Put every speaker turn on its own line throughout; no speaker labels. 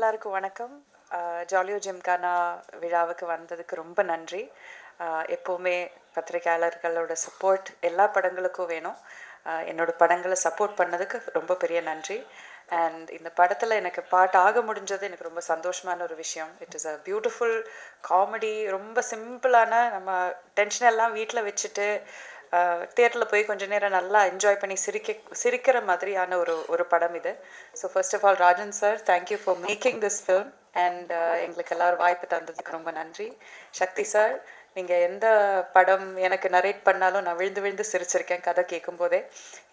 எல்லாருக்கும் வணக்கம். ஜாலியோ ஜிம்கானா விழாவுக்கு வந்ததுக்கு ரொம்ப நன்றி. எப்போவுமே பத்திரிகையாளர்களோட சப்போர்ட் எல்லா படங்களுக்கும் வேணும். என்னோட படங்களை சப்போர்ட் பண்ணதுக்கு ரொம்ப பெரிய நன்றி. அண்ட் இந்த படத்தில் எனக்கு பாட்டு ஆக முடிஞ்சது எனக்கு ரொம்ப சந்தோஷமான ஒரு விஷயம். It is a beautiful comedy. ரொம்ப சிம்பிளான, நம்ம டென்ஷன் எல்லாம் வீட்டில் வச்சுட்டு தியேட்டரில் போய் கொஞ்சம் நேரம் நல்லா என்ஜாய் பண்ணி சிரிக்கிற மாதிரியான ஒரு படம் இது. So first of all Rajan sir, thank you for making this film. And எங்களுக்கு எல்லோரும் வாய்ப்பு தந்ததுக்கு ரொம்ப நன்றி. சக்தி சார், நீங்கள் எந்த படம் எனக்கு நரேட் பண்ணாலும் நான் விழுந்து விழுந்து சிரிச்சிருக்கேன் கதை கேட்கும்போதே.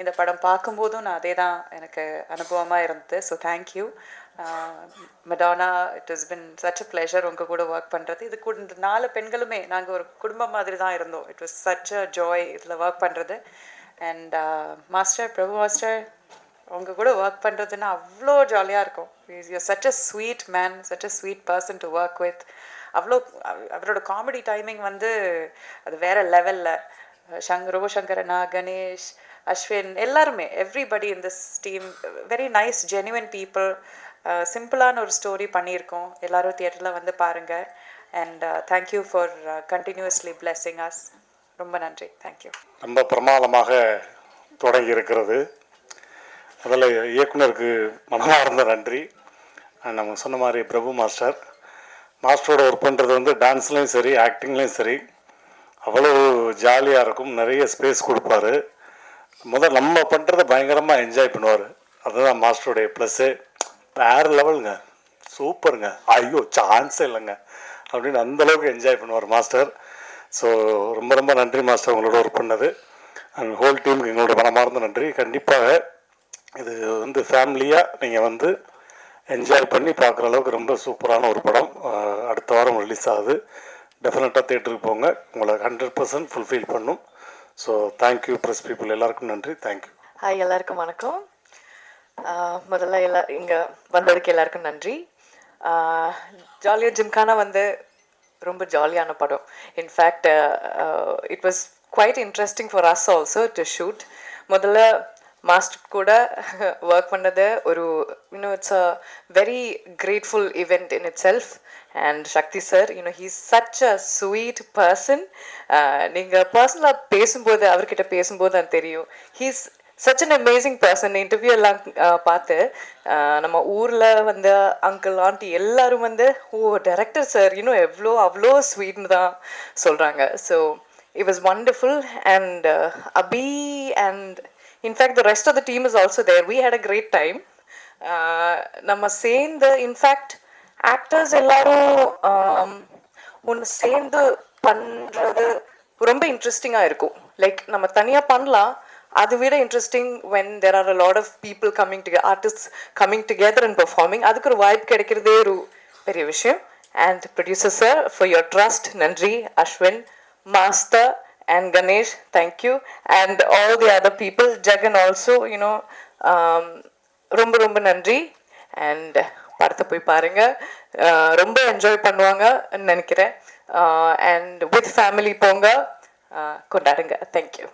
இந்த படம் பார்க்கும்போதும் நான் அதே தான் எனக்கு அனுபவமாக இருந்தது. ஸோ தேங்க்யூ மெடானா. It is been such a pleasure உங்கள் கூட ஒர்க் பண்ணுறது. இது கூட இந்த 4 பெண்களுமே நாங்கள் ஒரு குடும்பம் மாதிரி தான் இருந்தோம். It was such a joy இதில் ஒர்க் பண்ணுறது. அண்ட் மாஸ்டர், பிரபு மாஸ்டர், உங்கள் கூட ஒர்க் பண்ணுறதுன்னா அவ்வளோ ஜாலியாக இருக்கும். You such a sweet man, such a sweet person to work with. அவ்வளோ அவரோட காமெடி டைமிங் அது வேறு லெவலில். ரோஷங்கரனா, கணேஷ், அஸ்வின், எல்லாருமே, everybody in this team very nice genuine people. சிம்பிளான ஒரு ஸ்டோரி பண்ணியிருக்கோம். எல்லோரும் தியேட்டரில் வந்து பாருங்கள். And thank you for continuously blessing us. ரொம்ப நன்றி. தேங்க்யூ.
ரொம்ப பிரமாதமாக தொடங்கி இருக்கிறது. அதில் இயக்குனருக்கு மனமார்ந்த நன்றி. நம்ம சொன்ன மாதிரி பிரபு மாஸ்டரோட ஒர்க் பண்ணுறது டான்ஸ்லேயும் சரி, ஆக்டிங்லேயும் சரி, அவ்வளோ ஜாலியாக இருக்கும். நிறைய ஸ்பேஸ் கொடுப்பாரு. நம்ம பண்ணுறதை பயங்கரமாக என்ஜாய் பண்ணுவார். அதுதான் மாஸ்டருடைய ப்ளஸ்ஸு. வேறு லெவலுங்க, சூப்பருங்க, ஐயோ சான்ஸே இல்லைங்க அப்படின்னு அந்தளவுக்கு என்ஜாய் பண்ணுவார் மாஸ்டர். ஸோ ரொம்ப ரொம்ப நன்றி மாஸ்டர், உங்களோட ஒர்க் பண்ணது. அண்ட் ஹோல் டீமுக்கு எங்களோட மனமார்ந்த நன்றி. கண்டிப்பாக இது ஃபேமிலியாக நீங்கள் என்ஜாய் பண்ணி பார்க்குற அளவுக்கு ரொம்ப சூப்பரான ஒரு படம். அடுத்த வாரம் ரிலீஸ் ஆகுது. டெஃபினட்டாக தேட்டருக்கு போங்க, உங்களை 100% ஃபுல்ஃபில் பண்ணும். ஸோ தேங்க்யூ ப்ரெஸ் பீப்புள், எல்லாருக்கும் நன்றி. தேங்க்யூ.
ஹாய், எல்லாருக்கும் வணக்கம். முதல்ல இங்கே வந்ததுக்கு எல்லாருக்கும் நன்றி. ஜாலியோ ஜிம்கானா ரொம்ப ஜாலியான படம். In fact it was quite interesting for us also to shoot. முதல்ல மாஸ்டர் கூட ஒர்க் பண்ணது it's a very grateful event in itself. And Sakthi sir, he's such a sweet person. நீங்கள் பர்சனலாக பேசும்போது, அவர்கிட்ட பேசும்போது அது தெரியும். He's such an amazing person. Interview எல்லாம் பார்த்து நம்ம ஊரில் அங்கிள் ஆண்டி எல்லாரும் டைரக்டர் சார் அவ்வளோ ஸ்வீட்னு தான் சொல்கிறாங்க. So it was wonderful. And Abhi and in fact the rest of the team is also there. We had a great time. நம்ம சேர்ந்து, இன்ஃபேக்ட் ஆக்டர்ஸ் எல்லாரும் ஒன்று சேர்ந்து பண்ணுறது ரொம்ப இன்ட்ரெஸ்டிங்காக இருக்கும். லைக் நம்ம தனியாக பண்ணலாம், அதை விட interesting when there are a lot of people coming together, artists coming together and performing. அதுக்கு ஒரு வாய்ப்பு கிடைக்கிறதே ஒரு பெரிய விஷயம். And producer sir, for your trust, நன்றி. Ashwin, master and Ganesh, thank you. And all the other people, Jagan also, ரொம்ப ரொம்ப நன்றி. அண்ட் படத்தை போய் பாருங்க, ரொம்ப என்ஜாய் பண்ணுவாங்க நினைக்கிறேன். அண்ட் வித் ஃபேமிலி போங்க, கொண்டாடுங்க. தேங்க்யூ.